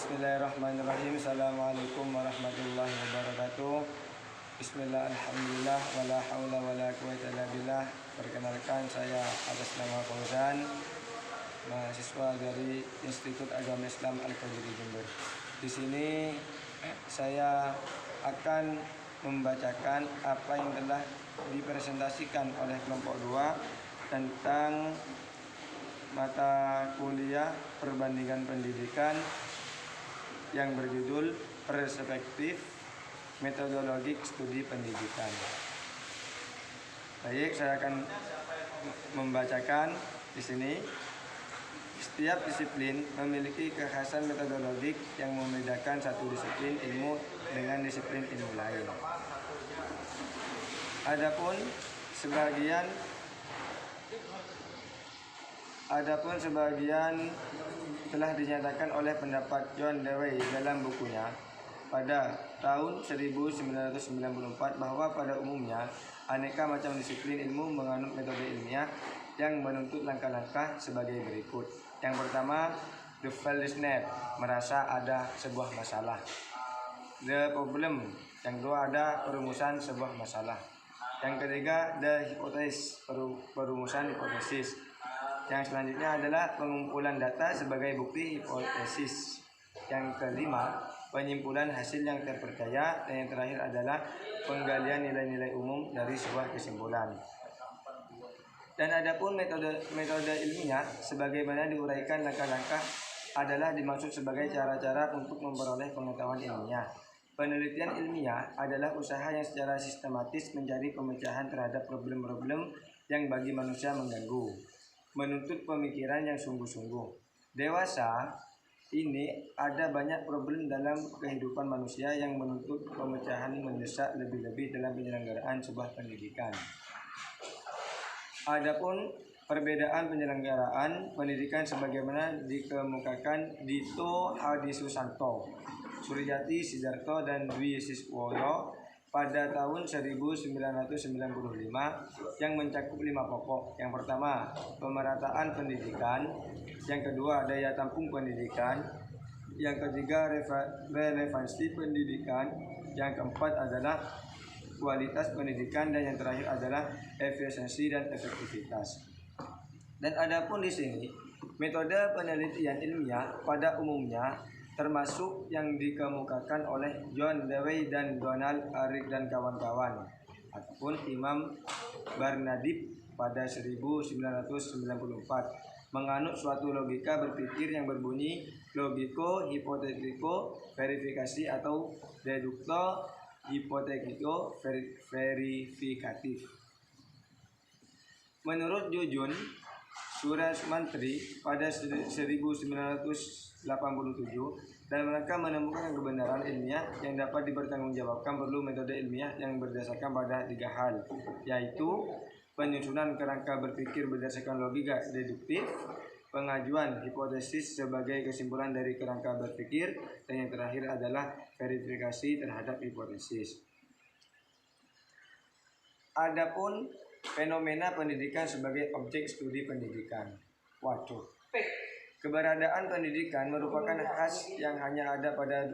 Bismillahirrahmanirrahim. Assalamualaikum warahmatullahi wabarakatuh. Bismillah, alhamdulillah, wala haula wala quwata illa billah. Perkenalkan, saya atas nama Fauzan, mahasiswa dari Institut Agama Islam Al-Qadiri Jember. Di sini saya akan membacakan apa yang telah dipresentasikan oleh kelompok 2 tentang mata kuliah perbandingan pendidikan yang berjudul Perspektif Metodologik Studi Pendidikan. Baik, saya akan membacakan di sini. Setiap disiplin memiliki kekhasan metodologik yang membedakan satu disiplin ilmu dengan disiplin ilmu lain. Adapun sebagian telah dinyatakan oleh pendapat John Dewey dalam bukunya pada tahun 1994 bahwa pada umumnya aneka macam disiplin ilmu menganut metode ilmiah yang menuntut langkah-langkah sebagai berikut. Yang pertama, the Feldisnet, merasa ada sebuah masalah. The problem, yang kedua ada perumusan sebuah masalah. Yang ketiga, the hypothesis, perumusan hipotesis. Yang selanjutnya adalah pengumpulan data sebagai bukti hipotesis. Yang kelima, penyimpulan hasil yang terpercaya. Dan yang terakhir adalah penggalian nilai-nilai umum dari sebuah kesimpulan. Dan adapun metode ilmiah sebagaimana diuraikan langkah-langkah adalah dimaksud sebagai cara-cara untuk memperoleh pengetahuan ilmiah. Penelitian ilmiah adalah usaha yang secara sistematis mencari pemecahan terhadap problem-problem yang bagi manusia mengganggu, menuntut pemikiran yang sungguh-sungguh. Dewasa ini ada banyak problem dalam kehidupan manusia yang menuntut pemecahan mendesak, lebih-lebih dalam penyelenggaraan sebuah pendidikan. Adapun perbedaan penyelenggaraan pendidikan sebagaimana dikemukakan Dito Hadisusanto, Suryati Sidarto dan Dwi Siswoyo pada tahun 1995 yang mencakup 5 pokok. Yang pertama, pemerataan pendidikan. Yang kedua, daya tampung pendidikan. Yang ketiga, relevansi pendidikan. Yang keempat adalah kualitas pendidikan, dan yang terakhir adalah efisiensi dan efektivitas. Dan adapun di sini metode penelitian ilmiah pada umumnya termasuk yang dikemukakan oleh John Dewey dan Donald Arick dan kawan-kawan ataupun Imam Barnadib pada 1994, menganut suatu logika berpikir yang berbunyi logiko hipotetiko verifikasi atau dedukto hipotetiko verifikatif. Menurut Jujun Surasmantri pada 1987, dalam rangka menemukan kebenaran ilmiah yang dapat dipertanggungjawabkan perlu metode ilmiah yang berdasarkan pada 3 hal, yaitu penyusunan kerangka berpikir berdasarkan logika deduktif, pengajuan hipotesis sebagai kesimpulan dari kerangka berpikir, dan yang terakhir adalah verifikasi terhadap hipotesis. Adapun fenomena pendidikan sebagai objek studi pendidikan. Waduh. Keberadaan pendidikan merupakan khas yang hanya ada pada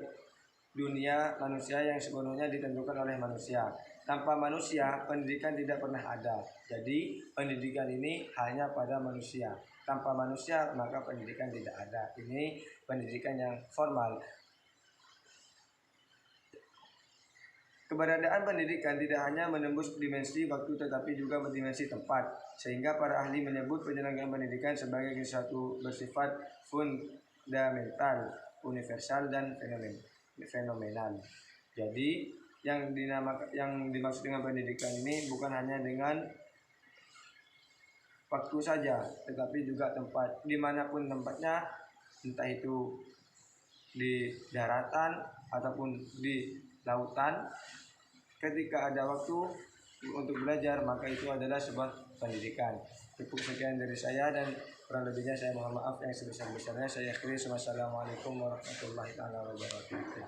dunia manusia yang sepenuhnya ditentukan oleh manusia. Tanpa manusia, pendidikan tidak pernah ada. Jadi, pendidikan ini hanya pada manusia. Tanpa manusia, maka pendidikan tidak ada. Ini pendidikan yang formal. Keberadaan pendidikan tidak hanya menembus dimensi waktu tetapi juga dimensi tempat, sehingga para ahli menyebut penyelenggaraan pendidikan sebagai sesuatu bersifat fundamental, universal, dan fenomenal. Jadi yang dimaksud dengan pendidikan ini bukan hanya dengan waktu saja, tetapi juga tempat, dimanapun tempatnya, entah itu di daratan ataupun di lautan. Ketika ada waktu untuk belajar, maka itu adalah sebuah pendidikan. Cukup sekian dari saya, dan kurang lebihnya saya mohon maaf yang sebesar-besarnya. Saya akhiri. Wassalamualaikum warahmatullahi wabarakatuh.